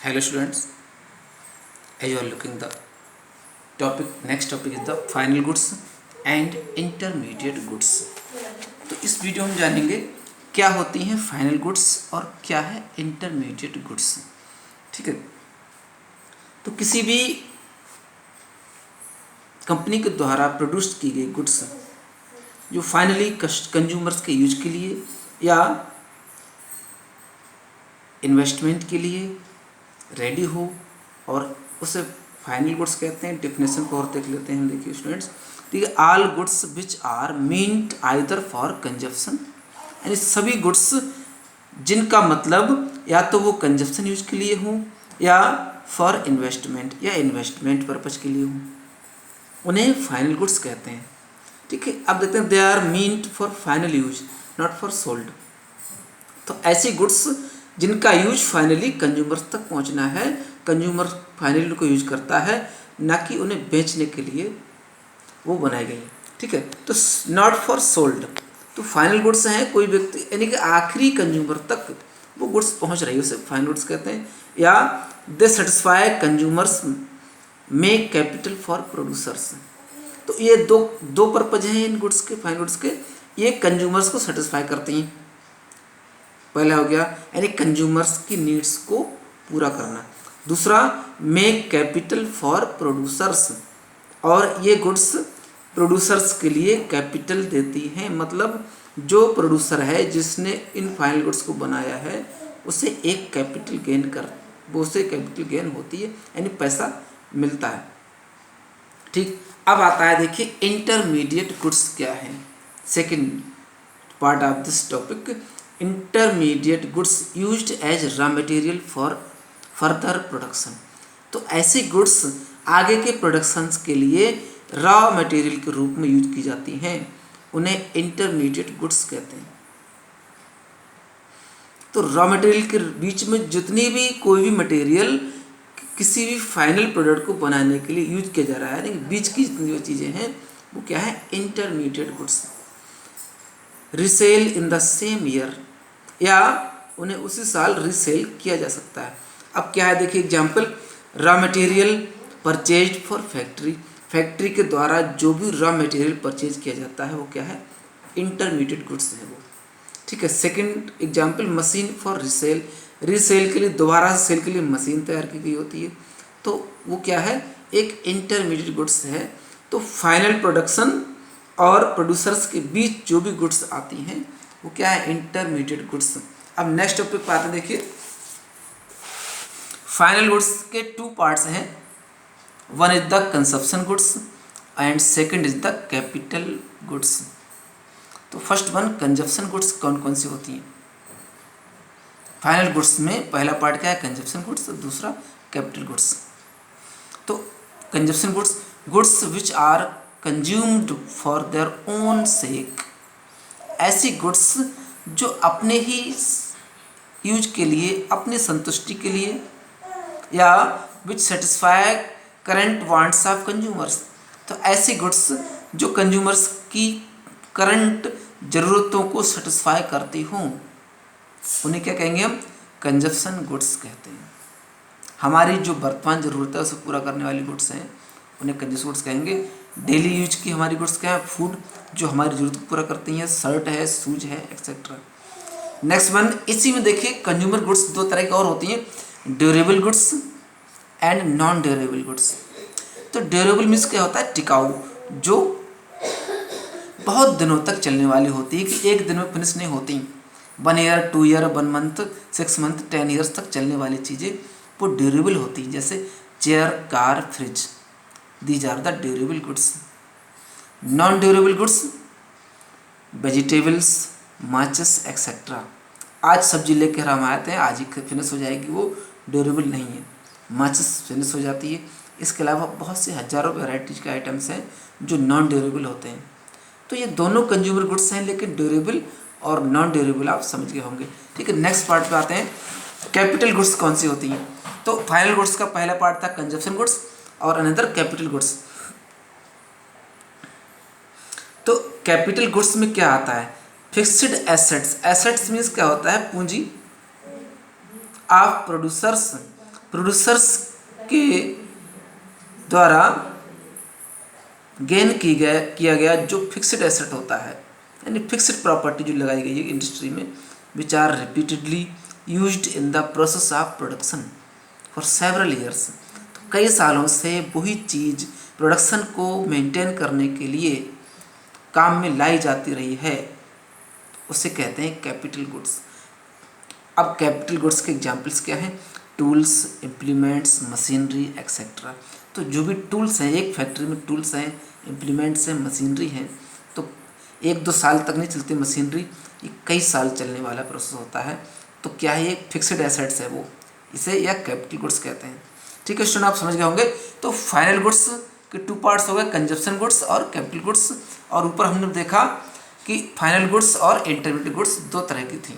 Hello students, as you are looking the topic, next topic is the final goods and intermediate goods. तो इस video में हम जानेंगे क्या होती हैं फाइनल गुड्स और क्या है इंटरमीडिएट गुड्स। ठीक है, तो किसी भी कंपनी के द्वारा प्रोड्यूस की गई गुड्स जो फाइनली कंज्यूमर्स के यूज के लिए या इन्वेस्टमेंट के लिए रेडी हो और उसे फाइनल गुड्स कहते हैं। डेफिनेशन को और देख लेते हैं। देखिए स्टूडेंट्स, ठीक है, all goods which are meant either for consumption, यानी सभी गुड्स जिनका मतलब या तो वो कंजप्शन यूज के लिए हो या फॉर इन्वेस्टमेंट या इन्वेस्टमेंट पर्पज के लिए हो, उन्हें फाइनल गुड्स कहते हैं। ठीक है, अब देखते हैं they are meant for final use not for sold. तो ऐसी गुड्स जिनका यूज फाइनली कंज्यूमर्स तक पहुंचना है, कंज्यूमर फाइनली उनको यूज करता है, ना कि उन्हें बेचने के लिए वो बनाई गई। ठीक है, तो नॉट फॉर सोल्ड, तो फाइनल गुड्स हैं कोई व्यक्ति यानी कि आखिरी कंज्यूमर तक वो गुड्स पहुंच रही है, उसे फाइनल गुड्स कहते हैं। या they satisfy consumers make capital for producers. तो ये दो पर्पज हैं इन गुड्स के, फाइनल गुड्स के। ये कंज्यूमर्स को सेटिस्फाई करती हैं, पहला हो गया यानी कंज्यूमर्स की नीड्स को पूरा करना। दूसरा मेक कैपिटल फॉर प्रोड्यूसर्स, और ये गुड्स प्रोड्यूसर्स के लिए कैपिटल देती हैं। मतलब जो प्रोड्यूसर है जिसने इन फाइनल गुड्स को बनाया है उसे एक कैपिटल गेन कर वो उसे कैपिटल गेन होती है, यानी पैसा मिलता है। ठीक, अब आता है देखिए इंटरमीडिएट गुड्स क्या है। Second part of this topic, intermediate goods used as raw material for further production. तो ऐसी गुड्स आगे के प्रोडक्शंस के लिए रॉ मटेरियल के रूप में यूज की जाती हैं, उन्हें इंटरमीडिएट गुड्स कहते हैं। तो रॉ मटेरियल के बीच में जितनी भी कोई भी मटेरियल किसी भी फाइनल प्रोडक्ट को बनाने के लिए यूज किया जा रहा है, यानी बीच की जितनी जो चीज़ें हैं वो क्या है, intermediate goods. Resale in the same year, या उन्हें उसी साल रिसेल किया जा सकता है। अब क्या है देखिए example, raw material purchase for factory, factory के द्वारा जो भी रॉ मटेरियल परचेज किया जाता है वो क्या है, इंटरमीडिएट गुड्स है वो। ठीक है, second example machine for resale, resale के लिए दोबारा सेल के लिए मशीन तैयार की गई होती है, तो वो क्या है, एक इंटरमीडिएट गुड्स है। तो फाइनल प्रोडक्शन और प्रोड्यूसर्स के बीच जो भी गुड्स आती हैं वो क्या है, इंटरमीडिएट गुड्स। अब नेक्स्ट टॉपिक पर आते हैं। देखिए फाइनल गुड्स के टू पार्ट्स हैं, one is the consumption goods and second is the capital goods. तो फर्स्ट वन कंजप्शन गुड्स कौन कौन सी होती हैं फाइनल गुड्स में? पहला पार्ट क्या है, कंजप्शन गुड्स, दूसरा कैपिटल गुड्स। तो consumption goods, goods which are consumed for their own sake, ऐसी गुड्स जो अपने ही यूज के लिए, अपनी संतुष्टि के लिए, या विच satisfy current wants of consumers. तो ऐसी गुड्स जो कंज्यूमर्स की करंट ज़रूरतों को सेटिस्फाई करती हों, उन्हें क्या कहेंगे हम, कंजप्शन गुड्स कहते हैं। हमारी जो वर्तमान ज़रूरत है उसे पूरा करने वाली गुड्स हैं, उन्हें कंजप्शन गुड्स कहेंगे। डेली यूज की हमारी गुड्स क्या है, फूड जो हमारी ज़रूरत को पूरा करती हैं, शर्ट है, शूज है, एक्सेट्रा। नेक्स्ट वन, इसी में देखिए कंज्यूमर गुड्स दो तरह की और होती हैं, durable goods and non durable goods. तो ड्यूरेबल मीन्स क्या होता है, टिकाऊ, जो बहुत दिनों तक चलने वाली होती है, कि एक दिन में फिनिश नहीं होती। 1 year, 2 year, 1 month, 6 month, 10 years तक चलने वाली चीज़ें वो ड्यूरेबल होती हैं, जैसे chair, car, fridge, these are the durable goods. Non durable goods, vegetables, माचिस एक्सेट्रा। आज सब्जी लेकर हम आते हैं, आज ही फिनिश हो जाएगी, वो ड्यूरेबल नहीं है। माचिस फिनिश हो जाती है। इसके अलावा बहुत से हज़ारों वैराइटीज़ के आइटम्स हैं जो नॉन ड्यूरेबल होते हैं। तो ये दोनों कंज्यूमर गुड्स हैं, लेकिन ड्यूरेबल और नॉन ड्यूरेबल आप समझ गए होंगे। ठीक है, नेक्स्ट पार्ट पे आते हैं, कैपिटल गुड्स कौन सी होती हैं। तो फाइनल गुड्स का पहला पार्ट था कंजप्शन गुड्स और अनदर कैपिटल गुड्स। तो कैपिटल गुड्स में क्या आता है, फिक्स्ड एसेट्स। एसेट्स मीन्स क्या होता है, पूंजी ऑफ प्रोड्यूसर्स प्रोड्यूसर्स के द्वारा गेन किया गया जो फिक्स्ड एसेट होता है, यानी फिक्स्ड प्रॉपर्टी जो लगाई गई है इंडस्ट्री में, which are repeatedly used in the process of production for several years. तो कई सालों से वही चीज़ प्रोडक्शन को मेंटेन करने के लिए काम में लाई जाती रही है, उसे कहते हैं कैपिटल गुड्स। अब कैपिटल गुड्स के एग्जाम्पल्स क्या हैं? Tools, implements, machinery etcetera. तो जो भी टूल्स हैं, एक फैक्ट्री में टूल्स हैं, इम्प्लीमेंट्स हैं, मशीनरी हैं, तो 1-2 साल तक नहीं चलती मशीनरी, ये कई साल चलने वाला प्रोसेस होता है। तो क्या है, ये फिक्स्ड एसेट्स है, वो इसे या कैपिटल गुड्स कहते हैं। ठीक है स्टूडेंट, आप समझ गए होंगे। तो फाइनल गुड्स के 2 पार्ट्स हो गए, कंजप्शन गुड्स और कैपिटल गुड्स। और ऊपर हमने देखा कि फाइनल गुड्स और इंटरमीडिएट गुड्स 2 तरह की थी।